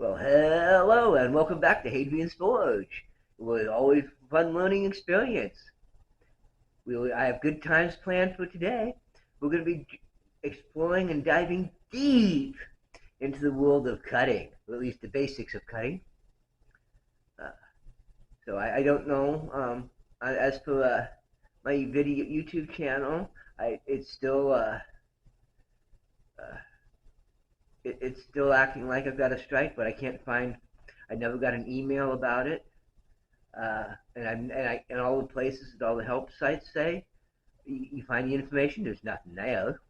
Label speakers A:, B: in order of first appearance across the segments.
A: Well, hello and welcome back to Hadrian's Forge. It was always a fun learning experience. I have good times planned for today. We're going to be exploring and diving deep into the world of cutting, or at least the basics of cutting. Uh, so I don't know. As for my video YouTube channel, it's still uh, it's still acting like I've got a strike, but I can't find. I never got an email about it. And all the places that all the help sites say you find the information, there's nothing there.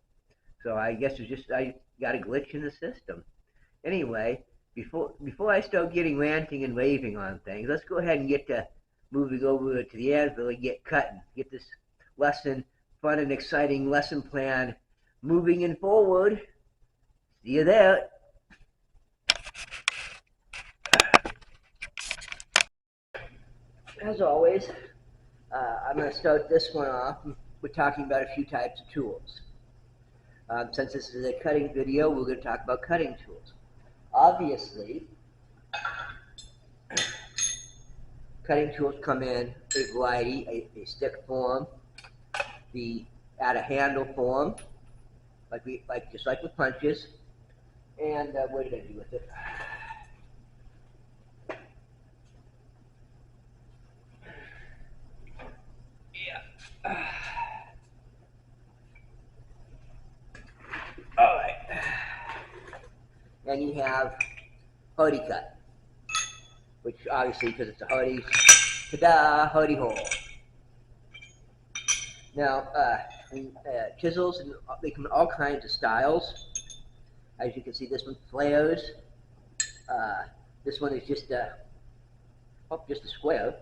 A: So I guess I got a glitch in the system. Anyway, before I start getting ranting and raving on things, let's go ahead and get to moving over to the anvil and get cutting. Get this lesson, fun and exciting lesson plan, moving and forward. See you there. As always, I'm going to start this one off with talking about a few types of tools. Since this is a cutting video, we're going to talk about cutting tools. Obviously, cutting tools come in a variety, a stick form, the add a handle form, just like with punches. And what did I do with it? Yeah. All right. And you have Hodi Cut, which obviously, because it's a Hodi, ta-da, Hodi hole. Now, chisels, they come in all kinds of styles. As you can see, this one flares. This one is just a square.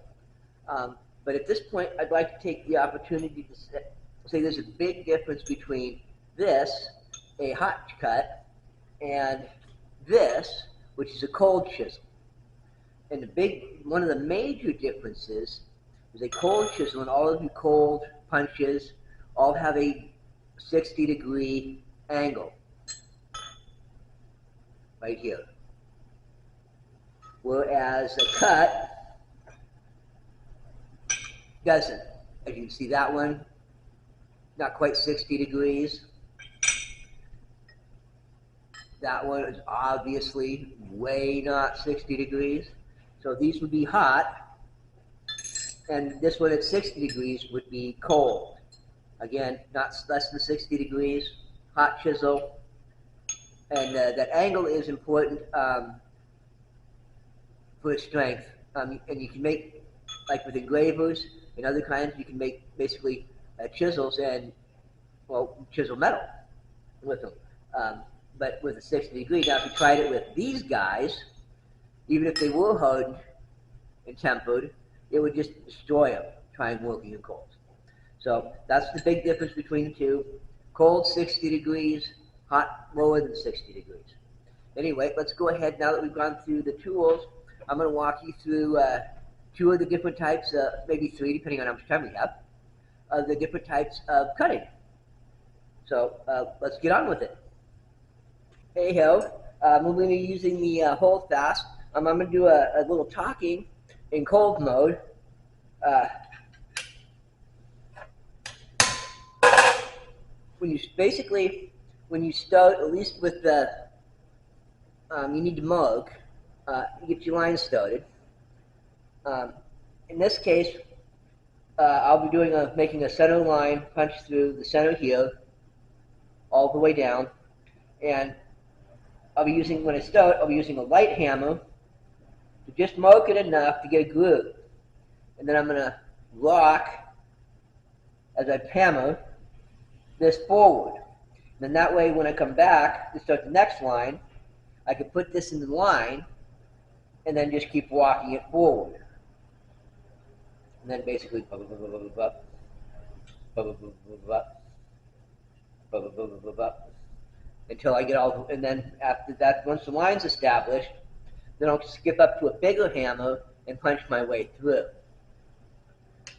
A: But at this point, I'd like to take the opportunity to say there's a big difference between this, a hot cut, and this, which is a cold chisel. And one of the major differences is a cold chisel, and all of you cold punches all have a 60-degree angle right here. Whereas a cut doesn't. As you can see, that one, not quite 60 degrees. That one is obviously way not 60 degrees. So these would be hot, and this one at 60 degrees would be cold. Again, not less than 60 degrees, hot chisel. And that angle is important for strength. And you can make, like with engravers and other kinds, you can make basically chisels and, well, chisel metal with them. But with a 60 degree, now if you tried it with these guys, even if they were hardened and tempered, it would just destroy them trying working in cold. So that's the big difference between the two. Cold 60 degrees, hot lower than 60 degrees. Anyway, let's go ahead now that we've gone through the tools. I'm going to walk you through two of the different types, maybe three depending on how much time we have, of the different types of cutting. So let's get on with it. Hey ho, we're going to be using the hold fast. I'm going to do a little talking in cold mode. When you start, at least with the, you need to mug, get your line started. In this case, I'll be making a center line punch through the center here, all the way down, and when I start, I'll be using a light hammer to just mark it enough to get a groove. And then I'm going to lock as I hammer this forward. And then that way when I come back to start the next line, I can put this in the line and then just keep walking it forward. And then basically until I get all, and then after that, once the line's established, then I'll skip up to a bigger hammer and punch my way through.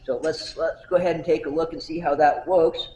A: So let's go ahead and take a look and see how that works.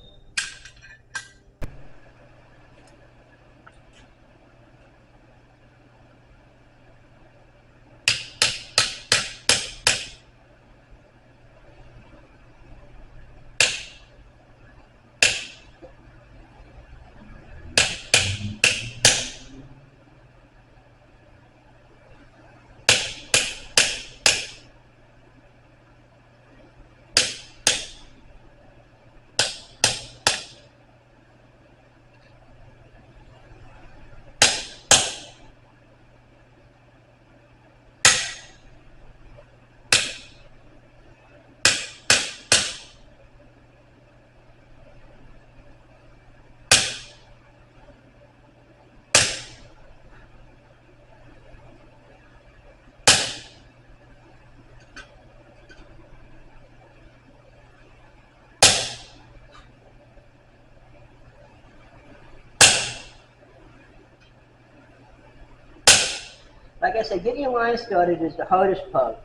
A: Like I said, getting your line started is the hardest part.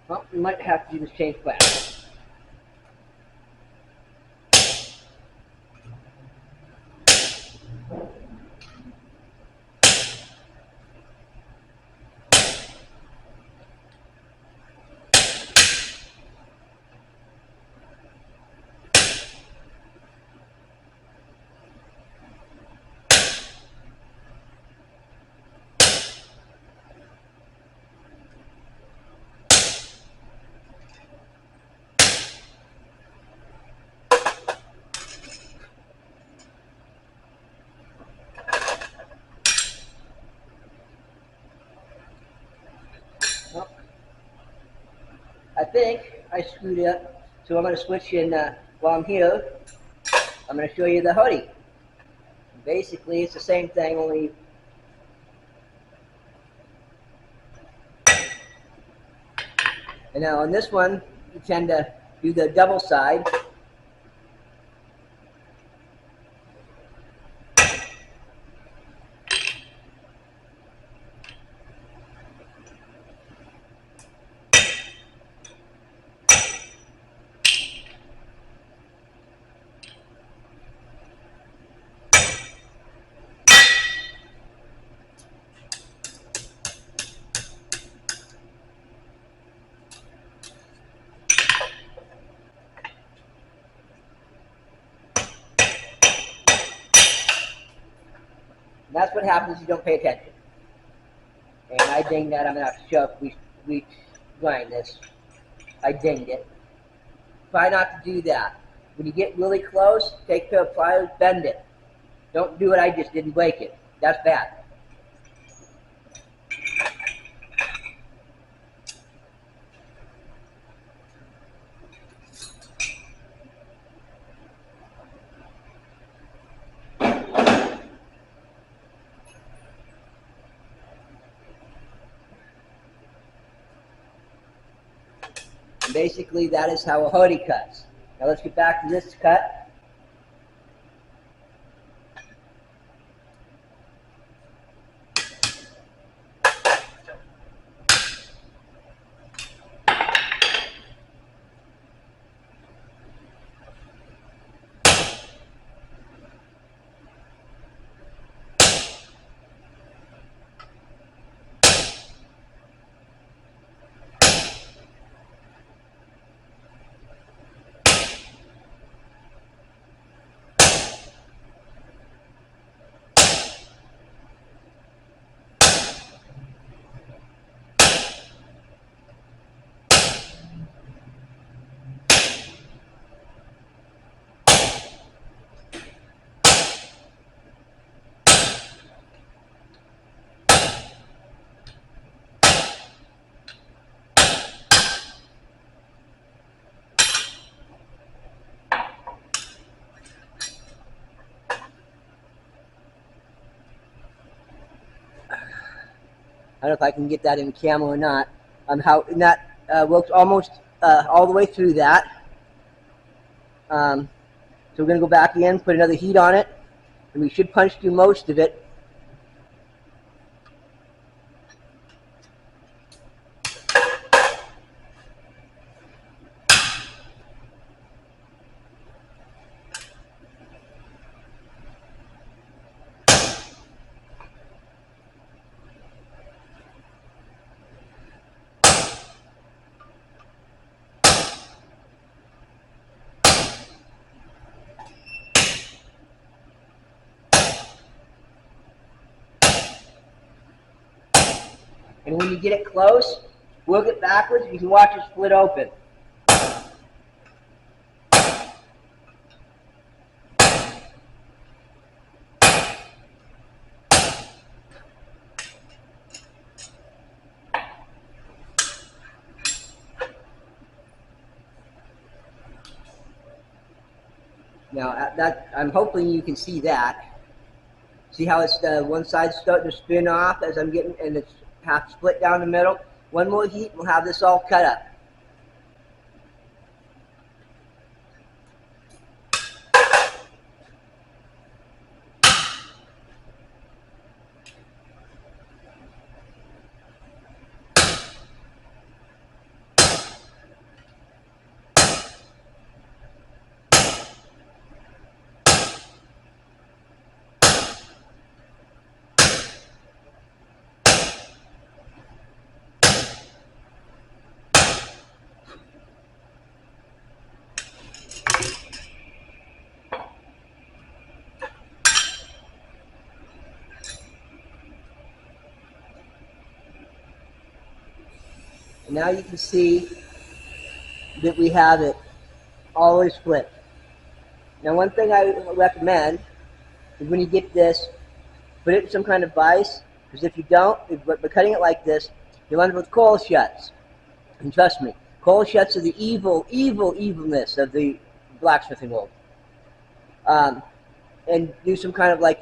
A: Well, we might have to do this change class. Well, I think I screwed up, so I'm going to switch in while I'm here. I'm going to show you the hoodie. Basically, it's the same thing, only and now on this one, you tend to do the double side. And that's what happens if you don't pay attention. And I dinged that. I'm going to have to shove we grind this. I dinged it. Try not to do that. When you get really close, take a pair of pliers, bend it. Don't do what I just did and break it. That's bad. And basically, that is how a Hodi cuts. Now let's get back to this cut. I don't know if I can get that in camera or not. And that works almost all the way through that. So we're going to go back in, put another heat on it, and we should punch through most of it. And when you get it close, work it backwards, and you can watch it split open. Now I'm hoping you can see that. See how it's one side's starting to spin off as I'm getting, and it's half split down the middle. One more heat, and we'll have this all cut up. And now you can see that we have it always split. Now one thing I recommend is when you get this, put it in some kind of vise, because if you don't, by cutting it like this, you'll end up with coil shuts. And trust me, coil shuts are the evilness of the blacksmithing world. And do some kind of like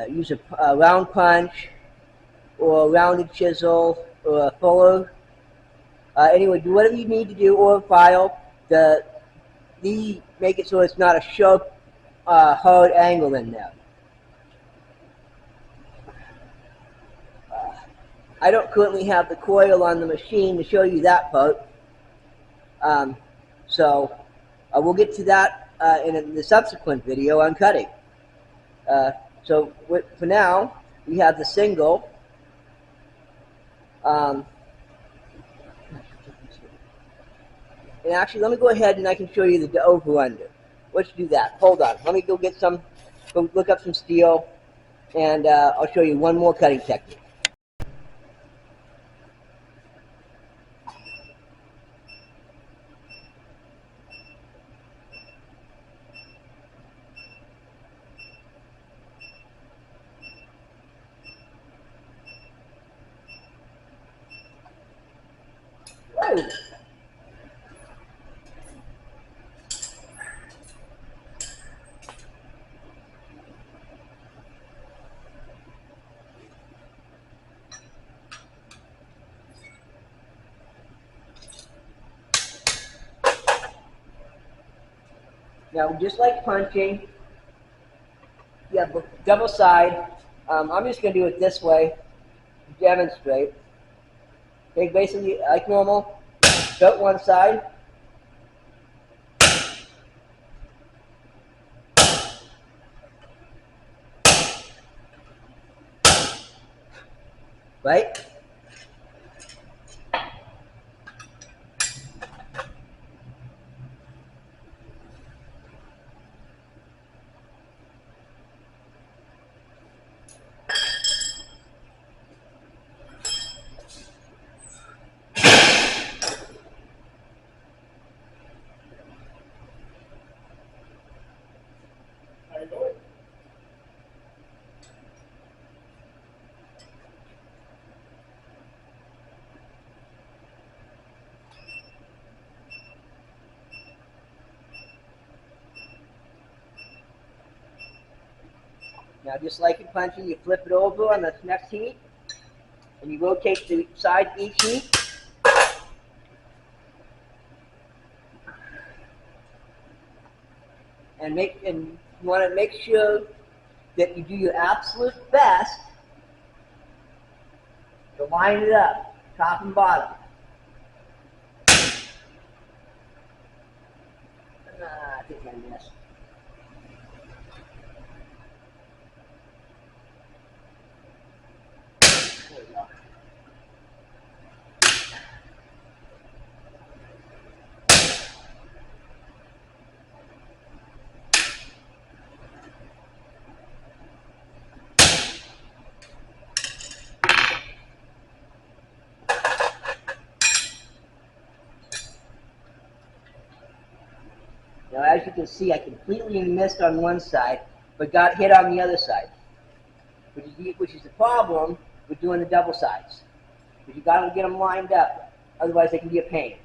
A: use a round punch or a rounded chisel or a fuller. Anyway, do whatever you need to do, or a file to make it so it's not a sharp, hard angle in there. I don't currently have the coil on the machine to show you that part, so we'll get to that in the subsequent video on cutting. So for now, we have the single. And actually, let me go ahead and I can show you the over-under. Let's do that. Hold on. Let me go look up some steel, and I'll show you one more cutting technique. Whoa. Now, just like punching, you have a double side. I'm just going to do it this way to demonstrate. Okay, basically, like normal, cut one side. Right? Now, just like in punching, you flip it over on the next heat, and you rotate the side each heat. And you want to make sure that you do your absolute best to line it up, top and bottom. I think I missed. There we go. Now, as you can see, I completely missed on one side, but got hit on the other side, which is the problem with doing the double sides. Because you got to get them lined up, otherwise they can be a pain.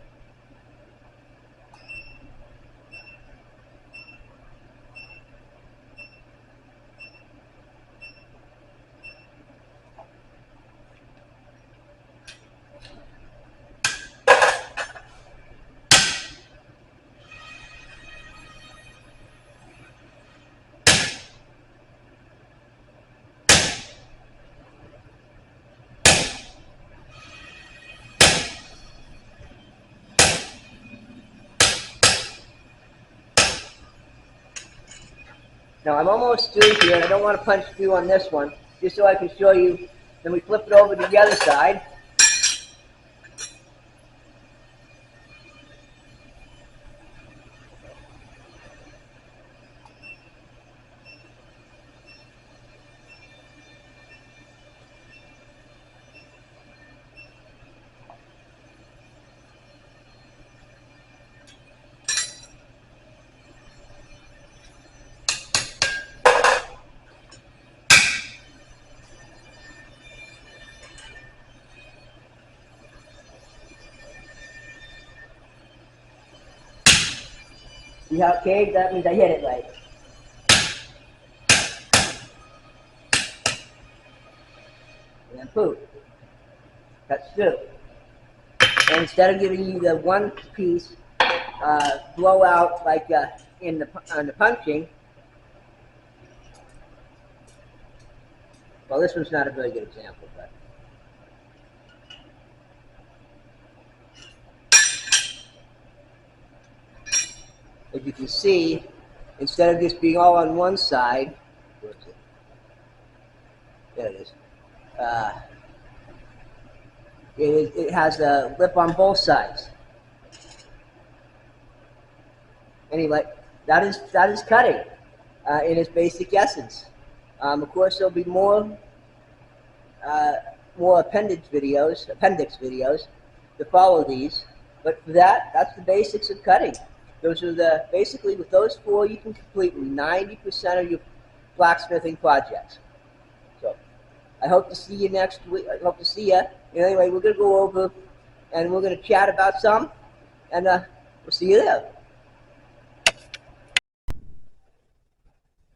A: Now I'm almost through here, and I don't want to punch through on this one, just so I can show you. Then we flip it over to the other side. See how it caved? That means I hit it right. And then poof, cuts through. And instead of giving you the one piece blowout like on the punching, well, this one's not a very good example, but as you can see, instead of just being all on one side, where's it? There it is. It has a lip on both sides. Anyway, that is cutting in its basic essence. Of course, there'll be more appendix videos to follow these. But for that, that's the basics of cutting. Those are basically with those four, you can complete 90% of your blacksmithing projects. So I hope to see you next week. I hope to see you. Anyway, we're going to go over and we're going to chat about some, and we'll see you there.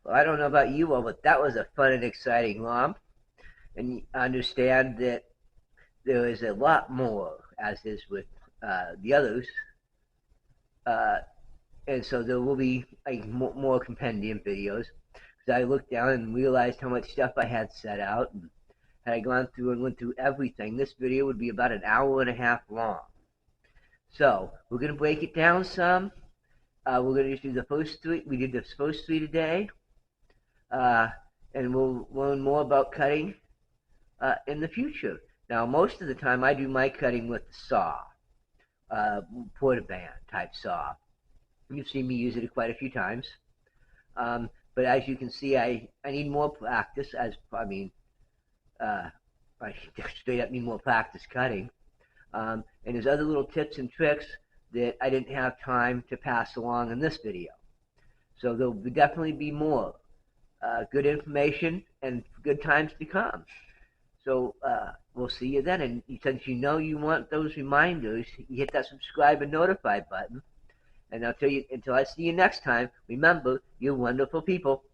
A: Well, I don't know about you all, but that was a fun and exciting LOM. And you understand that there is a lot more, as is with the others. And so there will be like more compendium videos. Because I looked down and realized how much stuff I had set out. And had I gone through and went through everything, this video would be about an hour and a half long. So we're going to break it down some. We're going to just do the first three. We did the first three today. And we'll learn more about cutting in the future. Now, most of the time I do my cutting with the saw, portaband type saw. You've seen me use it quite a few times. But as you can see, I need more practice. I straight up need more practice cutting. And there's other little tips and tricks that I didn't have time to pass along in this video. So there'll definitely be more good information and good times to come. So we'll see you then. And since you know you want those reminders, you hit that subscribe and notify button. And I'll tell you, until I see you next time, remember, you're wonderful people.